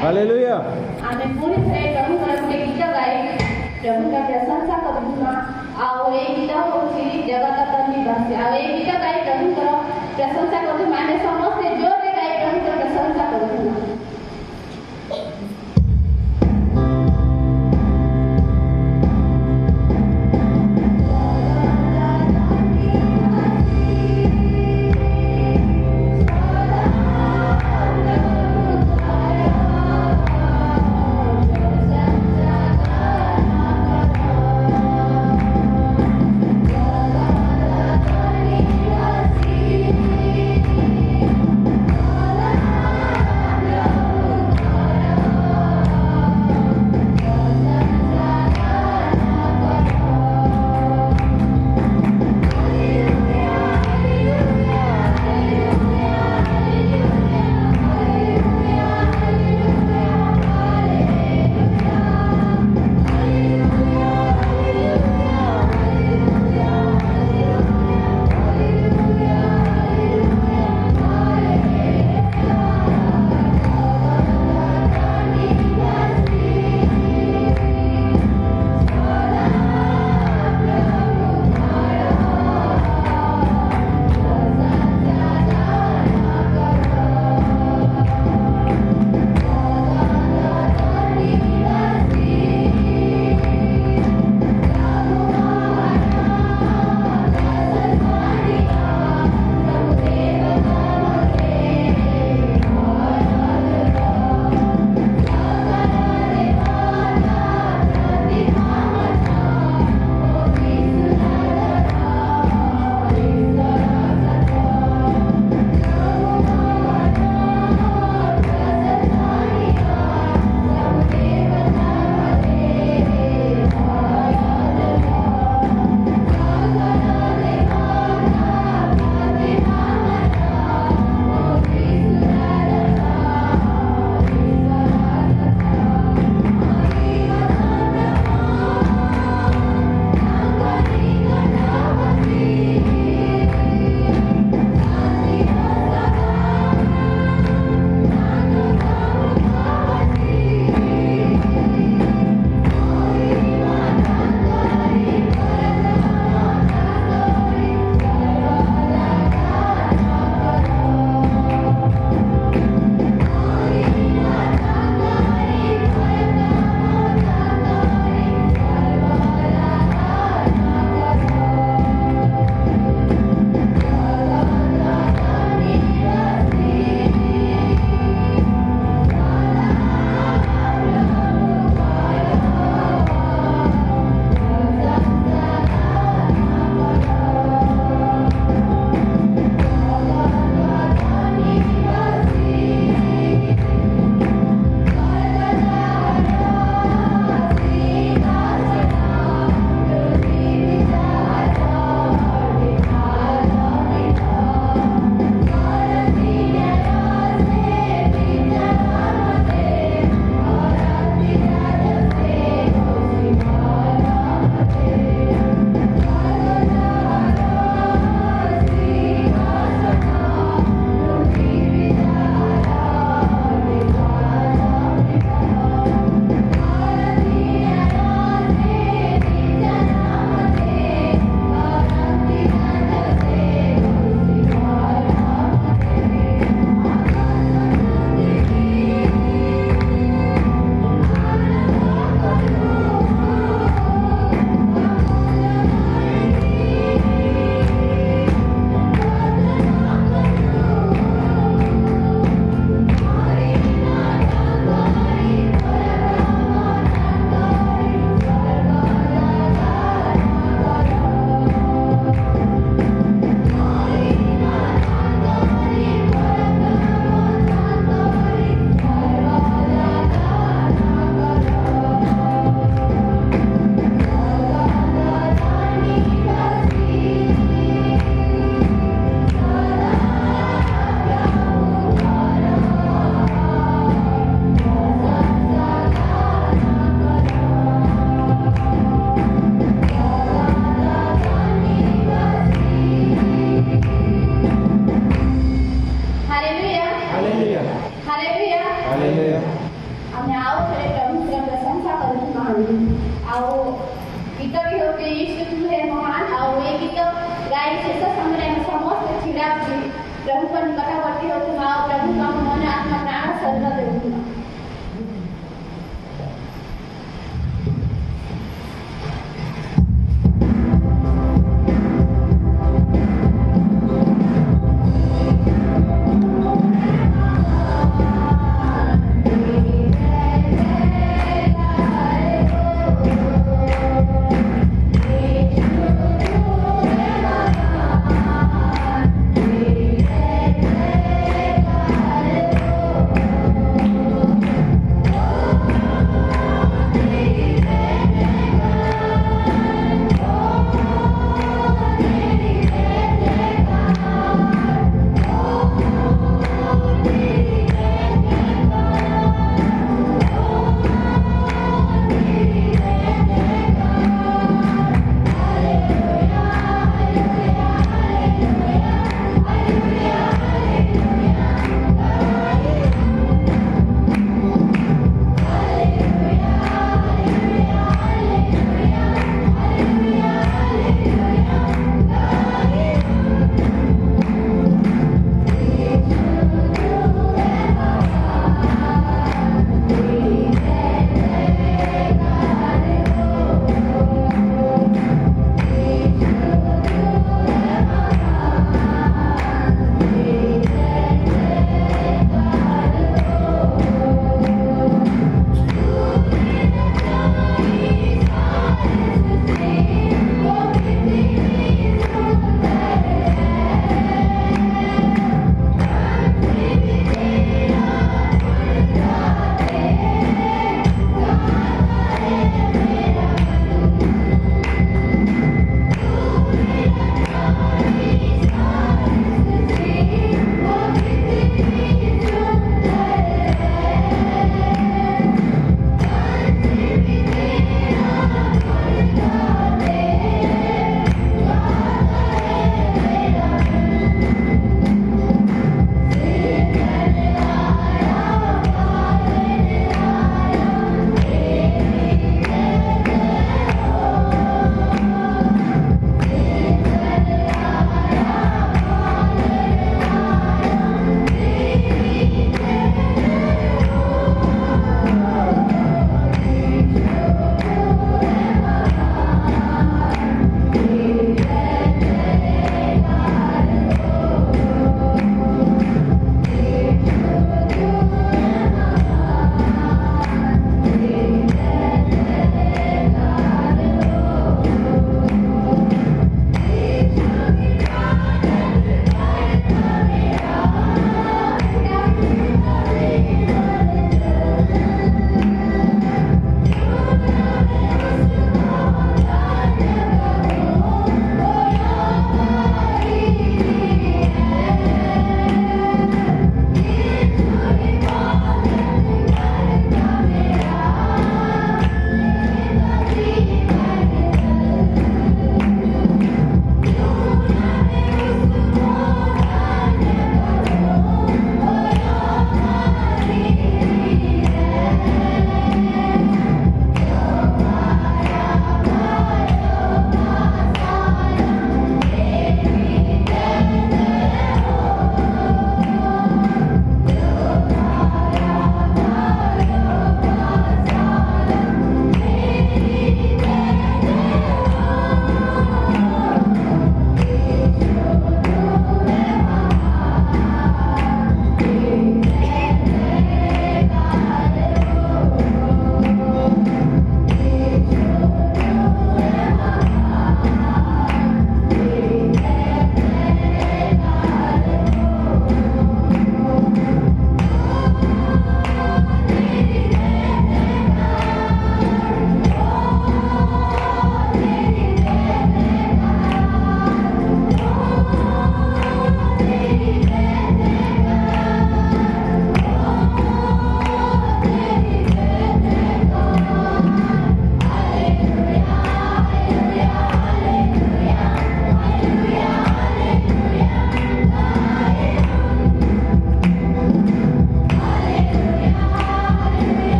Hallelujah. आमे पूरी तरह प्रभु का गीत गाए, प्रभु का प्रशंसा करूँगा। आओ ये गीत होची जगत तनी बस। आओ ये गीत गाए प्रभु का प्रशंसा करूँ। माने समस्त जोर से गाए प्रभु का प्रशंसा करूँगा।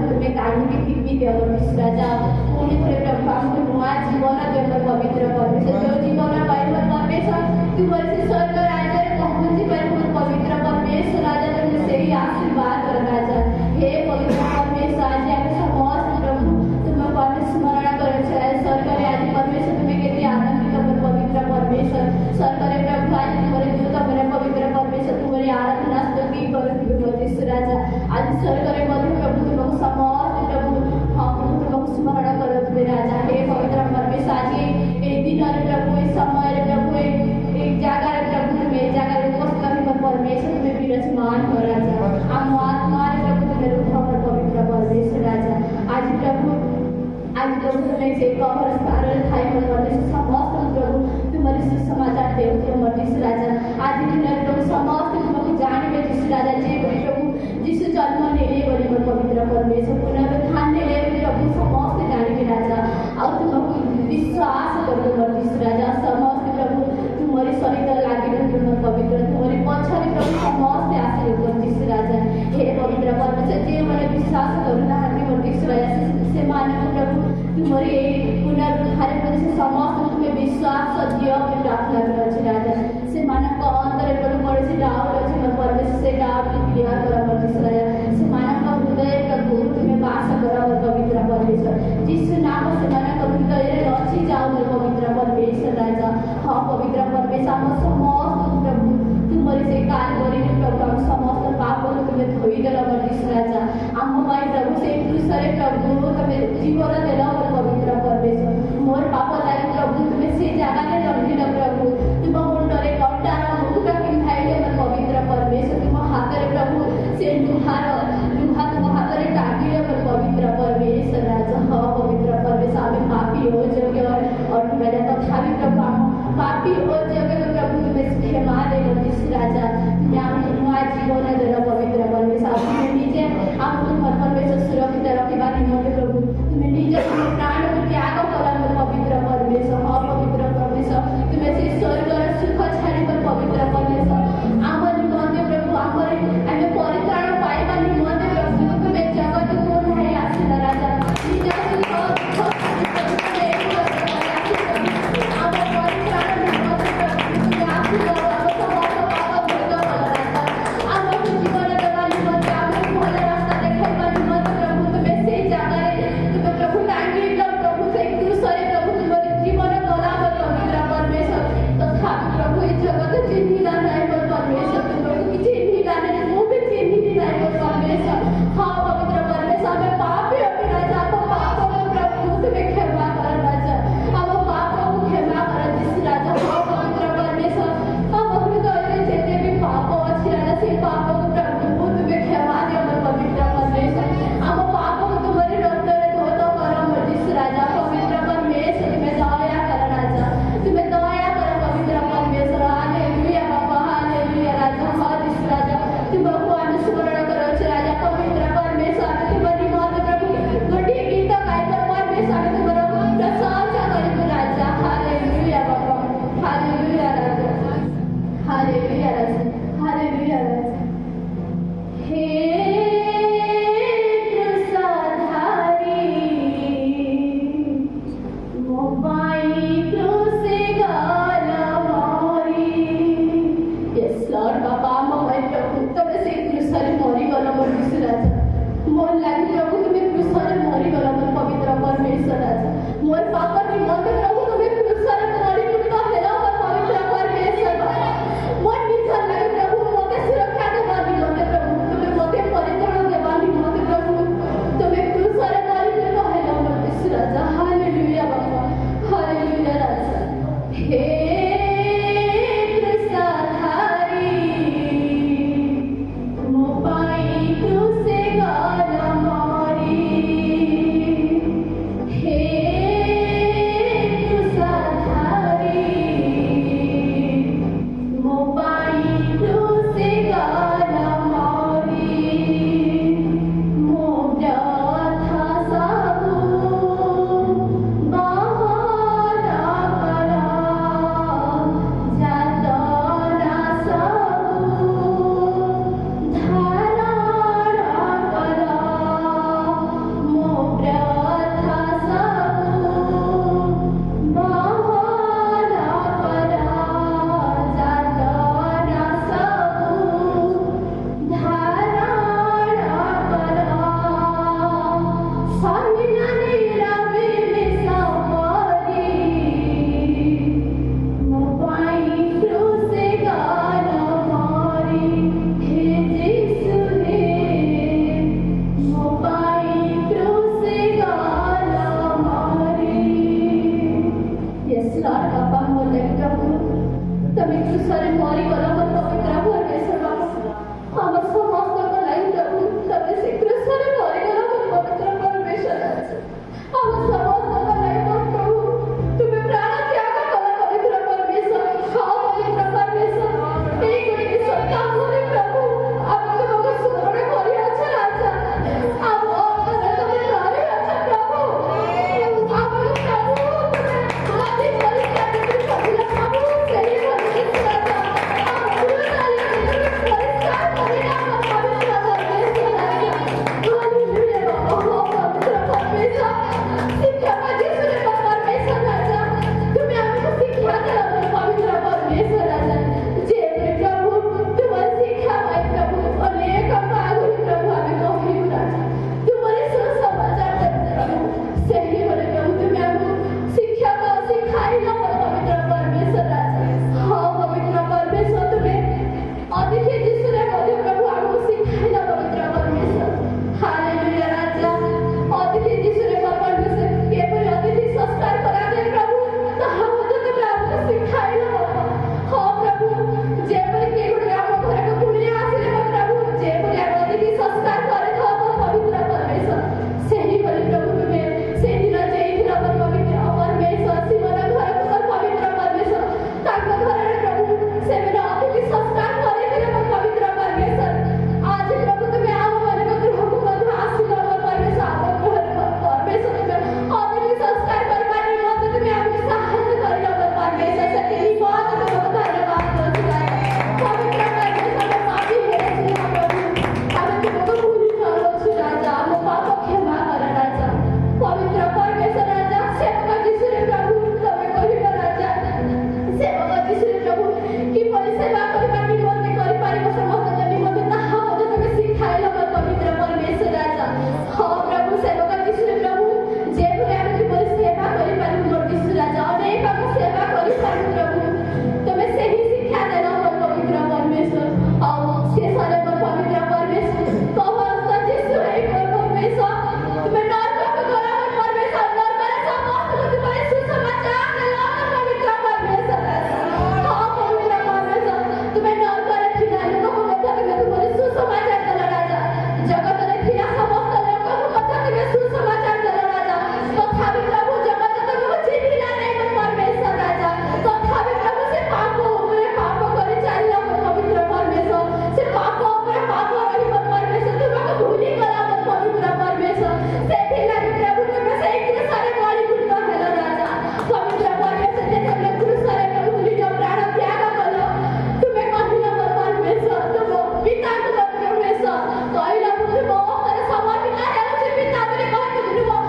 तुम्हें काढ़ी फिर भी दिया परमेश्वर राजा पुणी थे प्रभु आमको नुआ जीवन दिया पवित्र परमेश्वर जो जीवन पाइब परमेश्वर तुम्हारे से स्वर्ग राजा रे पहुंची पाइब पवित्र परमेश्वर राजा तुमने से ही आशीर्वाद कर राजा हे पवित्र परमेश्वर आज हम समस्त प्रभु तुम्हें परमेश्वर स्मरण करे छे स्वर्ग रे आज परमेश्वर तुम्हें केते आनंदित कर पवित्र परमेश्वर स्वर्ग रे प्रभु आज तुम्हारे दूत मेरे पवित्र परमेश्वर तुम्हारी आराधना स्तुति करो परमेश्वर राजा आज स्वर्ग रे मध्य प्रभु तुमको समस्त प्रभु हम तुमको स्मरण करो तुम्हें राजा हे पवित्र परमेश्वर आज ए दिन रे प्रभु इस समय रे प्रभु एक जगह रे प्रभु तुम्हें जगह रे उपस्थित कर परमेश्वर तुम्हें विराजमान हो राजा हम आत्मा रे प्रभु तुम्हें रूप पर पवित्र परमेश्वर राजा आज प्रभु तुम्हें से कवर स्थान थाई पर परमेश्वर समस्त प्रभु तुम्हारे सुसमाचार देवते परमेश्वर राजा आज दिन रे प्रभु समस्त तुमको जानिबे जिस राजा जे प्रभु जिस जन्म नेले बोली पवित्र परमेश्वर पुनरुत्थान नेले प्रभु समस्त जानिबे राजा और तुमको विश्वास करो परमेश्वर राजा समस्त प्रभु तुम्हारे सहित लागी रहते पवित्र तुम्हारे पछरे प्रभु समस्त आसे परमेश्वर राजा हे पवित्र परमेश्वर जे माने विश्वास करूना हति परमेश्वर राजा से माने प्रभु तुम्हारे पुनरुत्थान प्रति समस्त तुम्हें विश्वास दियो प्रार्थना करो राजा से मानक अंतर प्रभु पड़े से डाउट अछि परमेश्वर से डाउट क्लियर करो परमेश्वर राजा से मानक हृदय प्रभु तुम्हें वास करो पवित्र परमेश्वर जिस नाम से मानक हृदय रे रची जाओ पवित्र परमेश्वर राजा हां पवित्र परमेश्वर हम समस्त प्रभु तुम्हारे से कार्य करी प्रभु हम समस्त पाप को तुम्हें धोई देलो